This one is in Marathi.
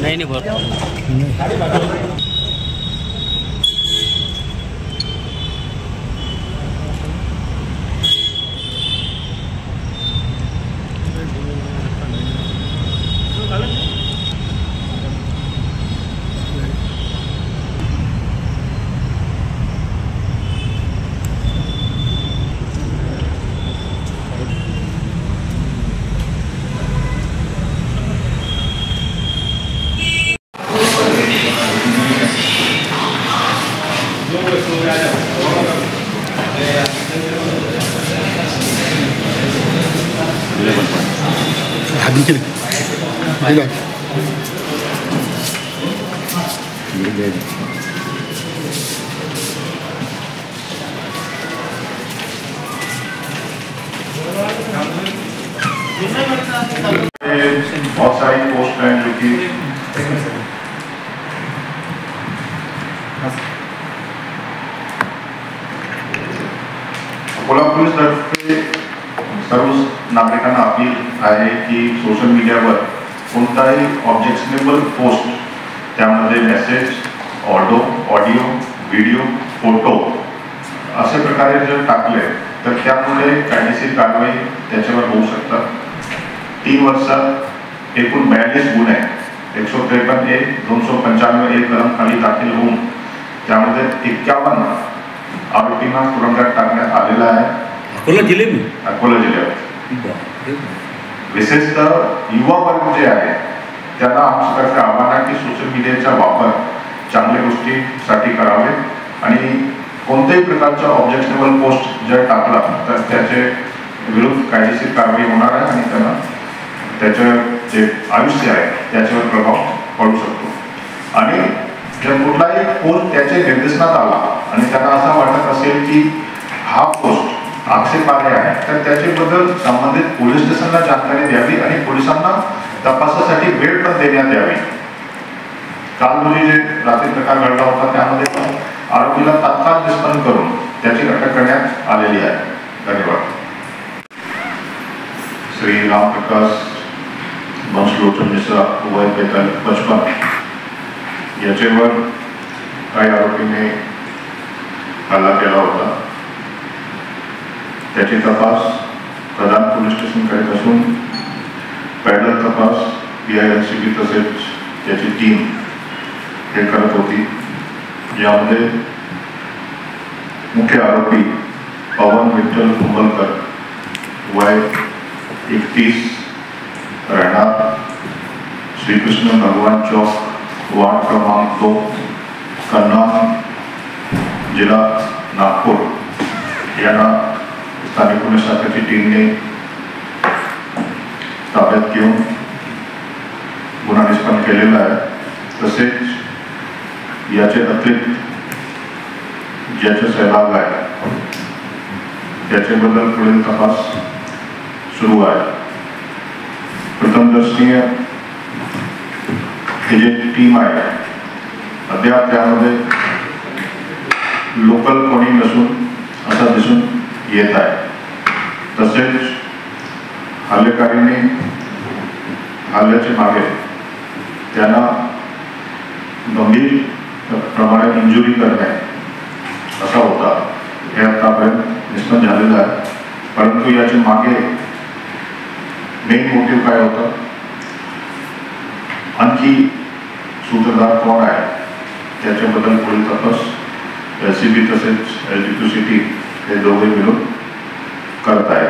नहीं बहुत बहुत सारी पोस्ट हैं जो कि अकोला पोलीस तर्फे सर्व नागरिकांना अपील आहे की सोशल मीडियावर कोणताही ऑब्जेक्शनेबल पोस्ट त्यामध्ये मेसेज ऑडिओ व्हिडिओ फोटो असे प्रकारे जर टाकले तर त्यामुळे कायदेशीर कारवाई त्याच्यावर होऊ शकतात। 3 वर्षात एकूण 42 गुन्हे 153 295 कलम खाली दाखल होऊन त्यामध्ये 51 आरोपींना तुरुंगात टाकण्यात आलेला आहे। अकोला जिल्ह्यात विशेषतः युवा वर्ग जे आहे त्यांना आमच्यातर्फे आव्हान आहे की सोशल मीडियाचा वापर चांगल्या गोष्टीसाठी करावे आणि कोणत्याही प्रकारचा ऑब्जेक्शनेबल पोस्ट जर टाकला तर त्याचे विरुद्ध कायदेशीर कारवाई होणार आहे आणि त्यांना त्याचं जे आयुष्य आहे त्याच्यावर प्रभाव पडू शकतो। आणि जर कुठलाही पोस्ट त्याच्या निर्देशनात आला आणि त्यांना असं वाटत असेल की हा पोस्ट आक्षेपार्ह आहे तर त्याच्याबद्दल संबंधित पोलीस स्टेशनला जानकारी द्यावी आणि पोलिसांना तपासासाठी वेळ पण देण्यात यावी। काल रोजी जे रात्री प्रकार घडला होता त्यामध्ये आरोपीला तात्काळ निष्पन्न करून त्याची अटक करण्यात आलेली आहे। धन्यवाद। श्री राम प्रकाश वंशलोचन मिश्रा वय 55 याच्यावर काही आरोपीने हल्ला केला होता। त्याची तपास प्रधान पोलीस स्टेशन करीत असून पॅडल तपास PILCB तसेच त्याची टीम हे करत होती। यामध्ये मुख्य आरोपी पवन विठ्ठल कुंभलकर वय 31 राहणार श्रीकृष्ण भगवान चौक वार्ड क्रमांक 2 कन्नौज जिला नागपूर यांना स्थानिक पोलीस शाखेची टीमने ताब्यात घेऊन गुन्हा निष्पन्न केलेला आहे। तसेच याचे अतिरिक्त ज्याचे सहभाग आहे त्याच्याबद्दल पुढील तपास सुरू आहे। प्रथमदर्शनीय ही जी टीम आहे अद्याप त्यामध्ये लोकल कोणी नसून असं दिसून येत आहे। तसेच हल्लेकारीने हल्ल्याच्या मागे त्यांना गंभीर प्रमाणात इंजुरी करणे असा होता हे आतापर्यंत निष्पन्न झालेलं आहे। परंतु याच्या मागे मेन मोटिव्ह काय होता आणखी सूत्रधार कोण आहे त्याच्याबद्दल पुढील तपास LCB तसेच LGQC हे दोघे मिळून करत आहेत।